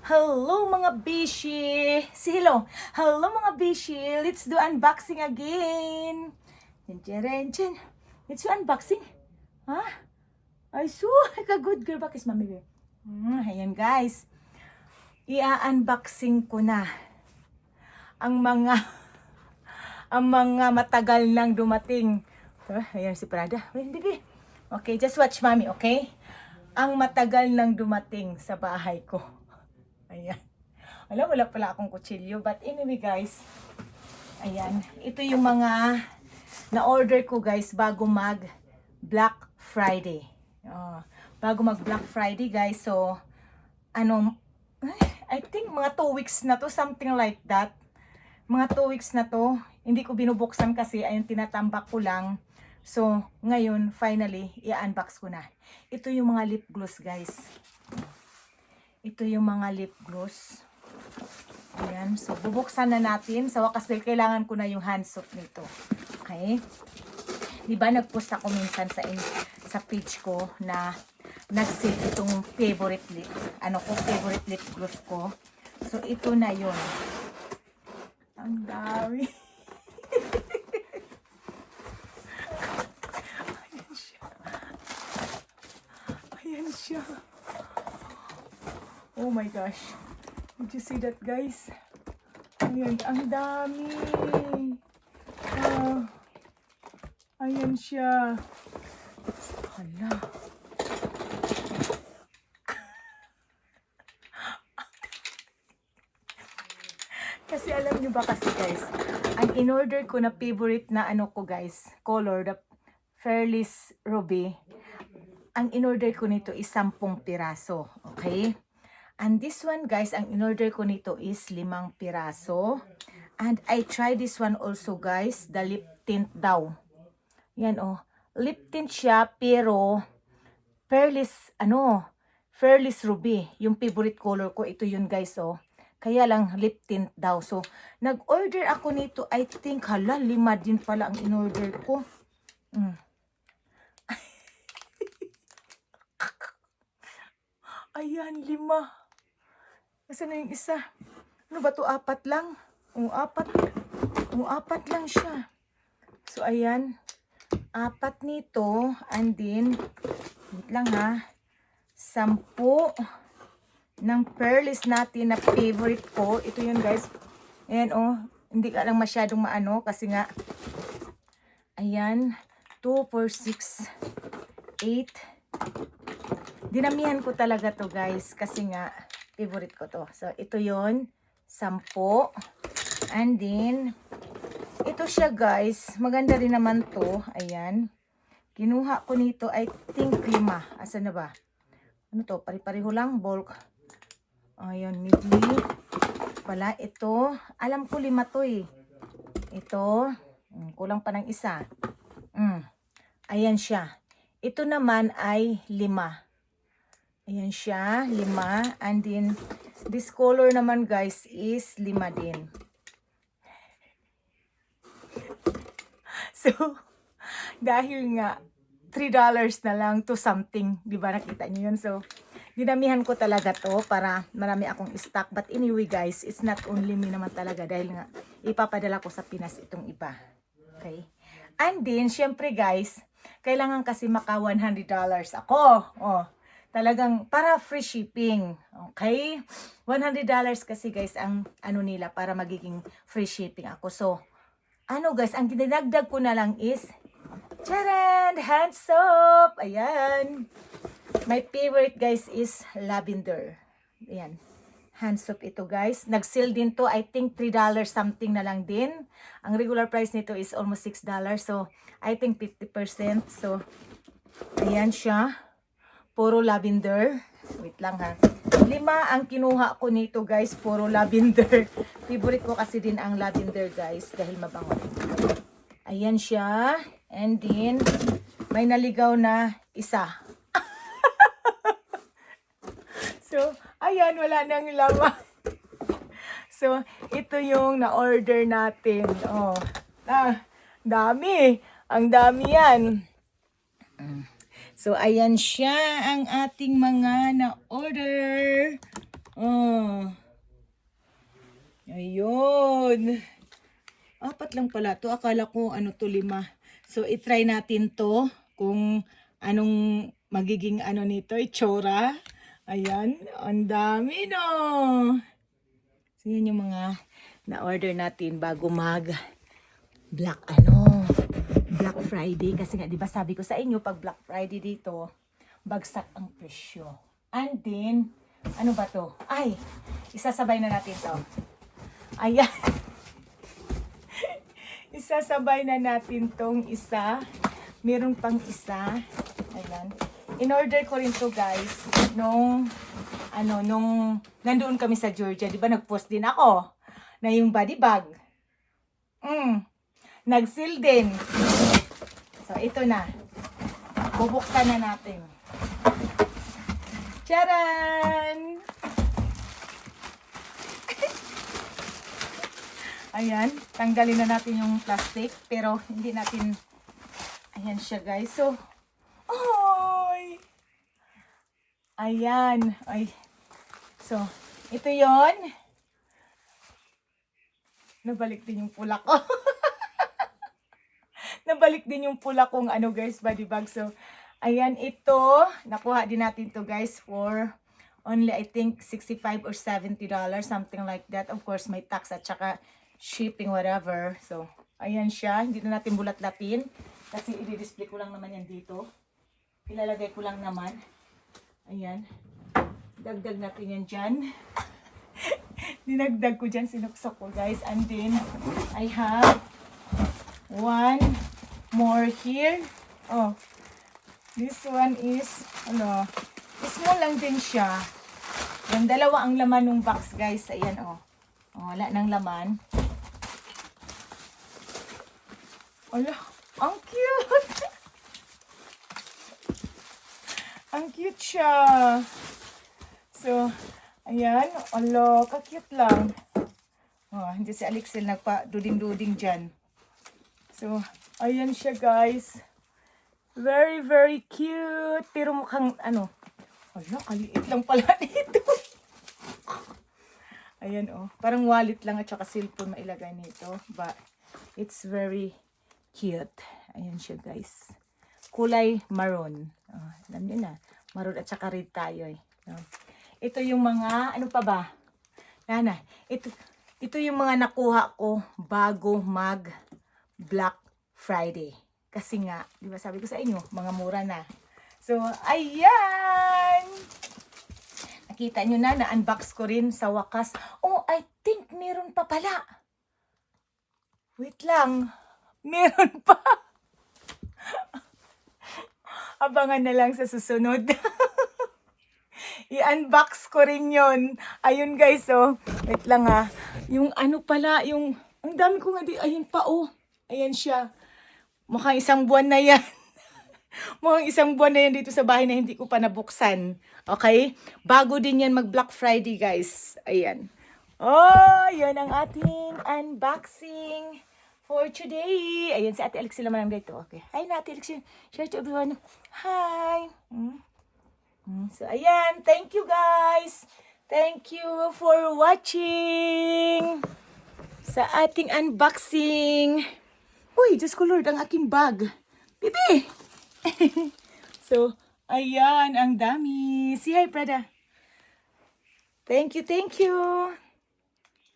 Hello mga bishi! Hello! Hello mga bishi! Let's do unboxing again! Chen. Let's do unboxing. Ha? Ay so, ka-good girl. Bakit mami? Ayan guys. Ia-unboxing ko na ang mga matagal nang dumating. Ayan si Prada. Wait, baby. Okay, just watch mami, okay? Ang matagal nang dumating sa bahay ko. Ayan. Wala pala akong kutsilyo. But anyway guys, ayan. Ito yung mga na-order ko guys bago mag Black Friday. Bago mag Black Friday guys. So, I think mga 2 weeks na to. Something like that. Mga 2 weeks na to. Hindi ko binubuksan kasi. Ayun, tinatambak ko lang. So, ngayon, finally, i-unbox ko na. Ito yung mga lip gloss guys. Ito yung mga lip gloss. Ayan. So, bubuksan na natin. Sa wakas, kailangan ko na yung hand soap nito. Okay? Diba, nag-post ako minsan sa page ko na nag-save itong favorite lip. Favorite lip gloss ko. So, ito na yun. Ang dami. Ayan siya. Ayan siya. Oh my gosh. Did you see that guys? Ayan, ang dami. Ayan siya. Hala. Kasi alam nyo ba kasi guys, ang in-order ko na favorite na color, the Fairless Ruby, ang in-order ko nito is 10 piraso. Okay? And this one guys, ang in-order ko nito is 5 piraso. And I tried this one also guys, the lip tint daw. Yan lip tint siya pero Fairless Ruby, yung favorite color ko, ito yun guys Kaya lang lip tint daw. So, nag-order ako nito, I think, 5 din pala ang in-order ko. Ayan, 5. Nasaan na yung isa? Ano ba to? 4 lang? 4 lang siya. So, ayan. 4 nito. And then, wait lang ha. 10 ng Fairless natin na favorite ko. Ito yun guys. Ayan hindi ka lang masyadong maano kasi nga. Ayan. 2, 4, 6, 8. Dinamihan ko talaga to guys kasi nga favorite ko to. So, ito yon 10. And then, ito siya guys. Maganda rin naman to. Ayan. Kinuha ko nito, I think 5. Asan na ba? Ano to? Pari-pareho lang. Bulk. Ayan, midley. Pala, ito. Alam ko 5 to eh. Ito. Kulang pa ng isa. Ayan siya. Ito naman ay 5. Ayan siya, 5. And then, this color naman guys is 5 din. So, dahil nga, $3 na lang to something. Diba nakita nyo yun? So, dinamihan ko talaga to para marami akong stock. But anyway guys, it's not only me naman talaga dahil nga, ipapadala ko sa Pinas itong iba. Okay? And then, syempre guys, kailangan kasi maka $100 ako. Talagang para free shipping. Okay? $100 kasi guys ang nila para magiging free shipping ako. So, guys, ang dinagdag ko na lang is charan! Hand soap! Ayan. My favorite guys is lavender. Ayan. Hand soap ito guys. Nag-sale din to. I think $3 something na lang din. Ang regular price nito is almost $6. So, I think 50%. So, ayan siya. Puro lavender. Wait lang ha. 5 ang kinuha ko nito guys. Puro lavender. Favorite ko kasi din ang lavender guys. Dahil mabango. Ayan siya. And then, may naligaw na isa. So, ayan. Wala nang laman. So, ito yung na-order natin. Dami. Ang dami yan. So, ayan siya ang ating mga na-order. Oh. yun. 4 lang pala to. Akala ko ano to 5. So, itry natin to kung anong magiging ano nito, itsura. Ayan, ang dami no. So, yan yung mga na-order natin bago mag Black Friday. Kasi nga, di ba sabi ko sa inyo, pag Black Friday dito, bagsak ang presyo. And then, ano ba to? Ay, isasabay na natin to. Ayan. Isasabay na natin tong isa. Meron pang isa. Ayan. In-order ko rin to guys. Nung nandoon kami sa Georgia. Di ba nag-post din ako na yung body bag. Nag-seal din. So, ito na. Bubuksan na natin. Charan! Ayan, tanggalin na natin yung plastic, pero hindi natin, ayan siya guys. So, oy! Ayan, ay. So, ito yon. Nabalik din yung pula ko. Nabalik din yung pula kong ano guys, body bag. So, ayan, ito, nakuha din natin to guys for only I think $65 or $70, something like that. Of course, may tax at saka shipping, whatever. So, ayan siya. Hindi na natin bulat-latin. Kasi i-display ko lang naman yan dito. Ilalagay ko lang naman. Ayan. Dagdag natin yan dyan. Dinagdag ko dyan. Sinuksok ko, guys. And then, I have one more here. Oh. This one is, ano, small lang din siya. Yung dalawa ang laman ng box, guys. Ayan, oh. Oh, wala nang laman. Ala, ang cute! Ang cute siya. So, ayan. Ala, ka-cute lang. Oh, hindi si Alexel nagpa-duding-duding dyan. So, ayan siya guys. Very, very cute. Pero mukhang, ano, ala, kaliit lang pala dito. Ayan, oh. Parang wallet lang at saka cellphone mailagay nito. But, it's very cute. Ayan siya, guys. Kulay maroon. Oh, alam niyo na. Maroon at saka red tayo, eh. No? Ito yung mga, ano pa ba? Nana, ito yung mga nakuha ko bago mag Black Friday. Kasi nga, di ba sabi ko sa inyo, mga mura na. So, ayan! Nakita nyo na, na-unbox ko rin sa wakas. Oh, I think meron pa pala. Wait lang. Meron pa. Abangan na lang sa susunod. I-unbox ko rin yun. Ayun guys, oh. Wait lang ha. Yung ano pala, yung, ang dami ko nga di, ayun pa oh. Ayan siya. Mukhang 1 buwan na yan. Mukhang 1 buwan na yan dito sa bahay na hindi ko pa nabuksan. Okay? Bago din yan mag Black Friday guys. Ayan. Oh, yun ang ating unboxing for today. Ayan, si Ate Alexia naman ang dito. Okay. Hi na, Ate Alexia. Share to everyone. Hi. So, ayan. Thank you, guys. Thank you for watching sa ating unboxing. Uy, Diyos ko Lord, ang aking bag. Bibi! So, ayan. Ang dami. Say hi, Prada. Thank you, thank you.